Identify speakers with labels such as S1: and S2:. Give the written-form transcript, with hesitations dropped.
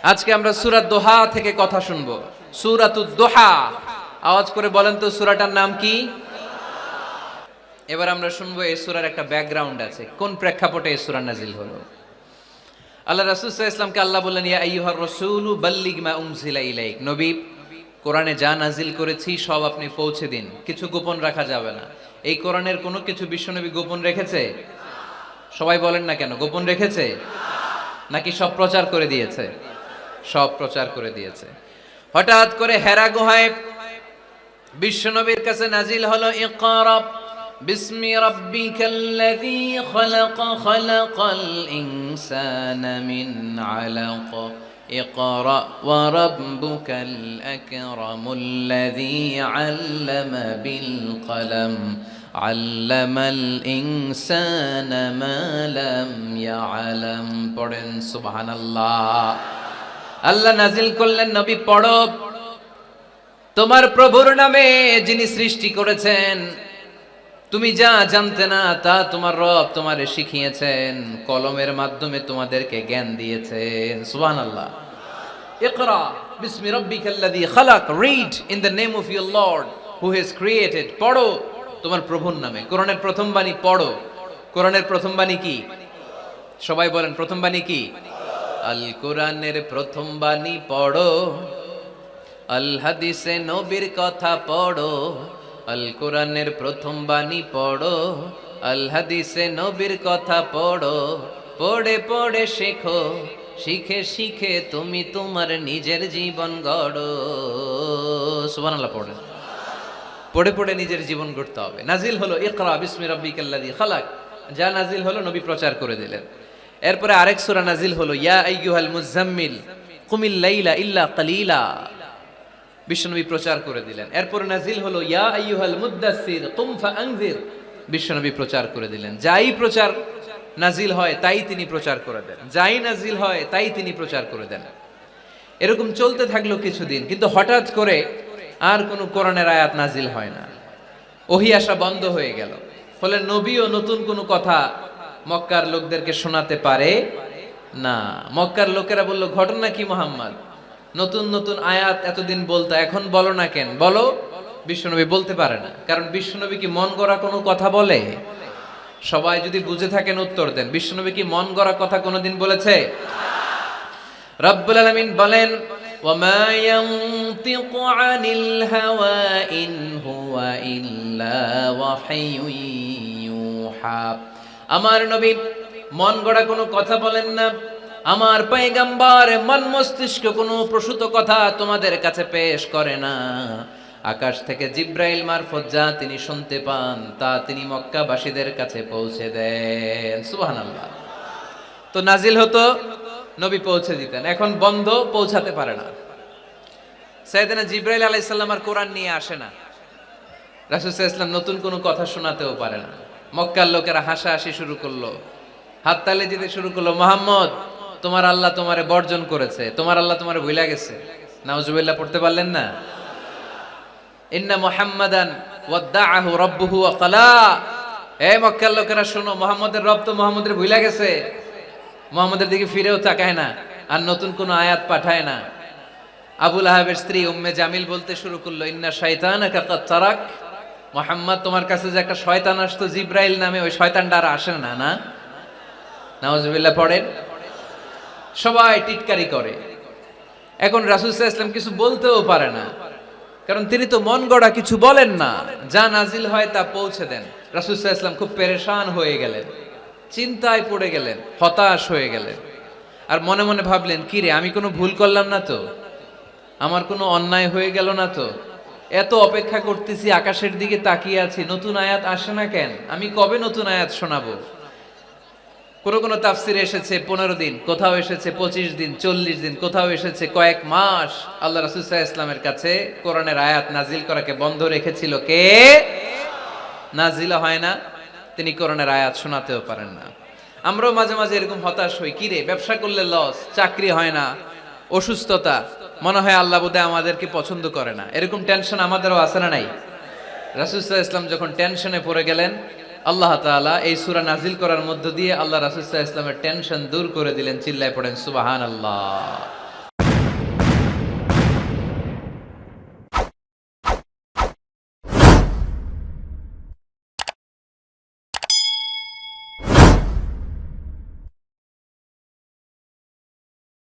S1: আজকে আমরা সূরা দোহা থেকে কথা শুনবো। সূরাতুদ দোহা, আওয়াজ করে বলেন তো সূরাটার নাম কি? এবার আমরা শুনবো এই সূরার একটা ব্যাকগ্রাউন্ড আছে, কোন প্রেক্ষাপটে এই সূরা নাজিল হলো। আল্লাহ রাসূল সাল্লাল্লাহু আলাইহি ওয়াসাল্লামকে আল্লাহ বললেন, ইয়া আইয়ুহার রাসূলু বাল্লিগ মা উনজিলা ইলাইক, নবী কোরআনে যা নাজিল করেছি সব আপনি পৌঁছে দিন, কিছু গোপন রাখা যাবে না। এই কোরআনের কোনো কিছু বিশ্বনবী গোপন রেখেছে? সবাই বলেন না কেন, গোপন রেখেছে নাকি সব প্রচার করে দিয়েছে? সব প্রচার করে দিয়েছে। হঠাৎ করে হেরা গুহায় বিশ্বনবীর কাছে নাজিল হলো, ইকরা বিসমি রাব্বিকাল্লাযী খালাক খালাকাল ইনসানা মিন আলাক ইকরা ওয়া রাব্বুকাল আকরামুল্লাযী আল্লামা বিল কলম আল্লামাল ইনসানা মা লাম ইয়ালাম। পড়েন সুবহানাল্লাহ। আল্লাহ নাজিল করলেন, নবী পড়ো, তোমার প্রভুর নামে যিনি সৃষ্টি করেছেন, তুমি যা জানতে না তা তোমার রব তোমারে শিখিয়েছেন, কলমের মাধ্যমে তোমাদেরকে জ্ঞান দিয়েছেন। সুবহানাল্লাহ। ইকরা বিসমি রাব্বিকাল্লাযী খালাক, read in the name of your lord who has created. পড়ো তোমার প্রভুর নামে। কোরআনের প্রথম বাণী পড়ো। কোরআনের প্রথম বাণী কি? সবাই বলেন, প্রথম বাণী কি? আল কোরআনের প্রথম বাণী পড়ো, আল হাদিসে নবীর কথা পড়ো। আল কোরআনের প্রথম বাণী পড়ো, আল হাদিসে নবীর কথা পড়ো। পড়ে পড়ে শেখো, শিখে শিখে তুমি তোমার নিজের জীবন গড়ো। সুবহানাল্লাহ। পড়ে পড়ে পড়ে নিজের জীবন গড়তে হবে। নাজিল হলো ইকরা বিসমি রাব্বিকাল্লাযী খালাক, যা নাজিল হলো নবী প্রচার করে দিলেন। এরপরে আরেক সূরা নাজিল হলো, ইয়া আইয়ুহাল মুযাম্মিল কুমিল লাইলা ইল্লা কালিলা, বিশ্বনবী প্রচার করে দিলেন। এরপরে নাজিল হলো, ইয়া আইয়ুহাল মুদ্দাসসির কুম ফাআনজির, বিশ্বনবী প্রচার করে দিলেন। যাই প্রচার নাজিল হয় তাই তিনি প্রচার করে দেন, যাই নাজিল হয় তাই তিনি প্রচার করে দেন। এরকম চলতে থাকলো কিছুদিন, কিন্তু হঠাৎ করে আর কোনো কোরআনের আয়াত নাজিল হয় না, ওহী আসা বন্ধ হয়ে গেল। ফলে নবীও নতুন কোনো কথা মক্কার লোকদেরকে শোনাতে পারে না। মক্কার লোকেরা বলল, ঘটনা কি মুহাম্মদ, নতুন নতুন আয়াত এতদিন বলতা, এখন বলো না কেন? বলো। বিশ্বনবী বলতে পারে না, কারণ বিশ্বনবী কি মন গড়া কোনো কথা বলে? সবাই যদি বুঝে থাকেন উত্তর দেন, বিশ্বনবী কি মন গড়া কথা কোনোদিন বলেছে? রব্বুল আলামিন বলেন, ওয়ামা ইয়ানতিকু আনিল হাওয়া ইন হুয়া ইল্লা ওয়াহয়ুন ইউহা। আমার নবী মন গড়া কোনো কথা বলেন না। আমার পয়গম্বর মন মস্তিষ্ক কোনো প্রসূত কথা তোমাদের কাছে পেশ করে না। আকাশ থেকে জিব্রাইল মারফত যা তিনি শুনতে পান তা তিনি মক্কাবাসীদের কাছে পৌঁছে দেন। সুবহানাল্লাহ। তো নাজিল হতো, নবী পৌঁছে দিতেন। এখন বন্ধ, পৌঁছাতে পারে না। সাইয়েদনা জিব্রাইল আলাইহিস সালাম আর কোরআন নিয়ে আসে না। রাসূল সাল্লাল্লাহু আলাইহি ওয়াসাল্লাম নতুন কোনো কথা শোনাতেও পারে না। মক্কার লোকেরা হাসাহাসি শুরু করলো, হাততালি দিতে শুরু করলো, মুহাম্মদ তোমার আল্লাহ তোমারে বর্জন করেছে, তোমার আল্লাহ তোমারে ভুলে গেছে। নাউজুবিল্লাহ পড়তে পারলেন না? ইন্না মুহাম্মাদান ওয়াদ্দাআহু রাব্বুহু ওয়া ক্বালা। হে মক্কার লোকেরা শোনো, মুহাম্মদের রব তো মুহাম্মদের ভুলে গেছে, মুহাম্মদের দিকে ফিরেও তাকায় না, আর নতুন কোনো আয়াত পাঠায় না। আবু লাহাবের স্ত্রী উম্মে জামিল বলতে শুরু করলো, ইন্না শাইতানাকা ক্বাদ তারাক, মুহাম্মদ তোমার কাছে যে একটা শয়তান আসতো জিব্রাইল নামে, ওই শয়তানটা আর আসে না। না, নাউজুবিল্লাহ পড়েন। সবাই টিটকারি করে। এখন রাসূল সাল্লাল্লাহু আলাইহি ওয়াসাল্লাম কিছু বলতেও পারে না, কারণ তিনি তো মন গড়া কিছু বলেন না, যা নাজিল হয় তা পৌঁছে দেন। রাসূল সাল্লাল্লাহু আলাইহি ওয়াসাল্লাম খুব পেরেশান হয়ে গেলেন, চিন্তায় পড়ে গেলেন, হতাশ হয়ে গেলেন। আর মনে মনে ভাবলেন, কি রে, আমি কোনো ভুল করলাম না তো? আমার কোনো অন্যায় হয়ে গেল না তো? এত অপেক্ষা করতেছি, আকাশের দিকে তাকিয়ে আছি, নতুন আয়াত আসে না কেন? আমি কবে নতুন আয়াত শোনাবো? কোন তাফসিরে এসেছে 15 দিন, কোথাও এসেছে 25 দিন, 40 দিন, কোথাও এসেছে কয়েক মাস। আল্লাহ রাসূল সাল্লাল্লাহু আলাইহি ওয়াসাল্লামের কাছে কোরআনের আয়াত নাজিল করাকে বন্ধ রেখেছিল কে? নাজিল হয় না, তিনি কোরআনের আয়াত শোনাতেও পারেন না। আমরাও মাঝে মাঝে এরকম হতাশ হই, কি রে, ব্যবসা করলে লস, চাকরি হয় না, অসুস্থতা, মনে হয় আল্লাহ বোধহয় আমাদেরকে পছন্দ করে না। এরকম টেনশন আমাদেরও আছে না নাই? রাসূল সাল্লাল্লাহু আলাইহি ওয়াসাল্লাম যখন টেনশনে পড়ে গেলেন, আল্লাহ তাআলা এই সূরা নাজিল করার মধ্য দিয়ে আল্লাহ রাসূল সাল্লাল্লাহু আলাইহি ওয়াসাল্লামের টেনশন দূর করে দিলেন। চিল্লায় পড়েন সুবহানাল্লাহ।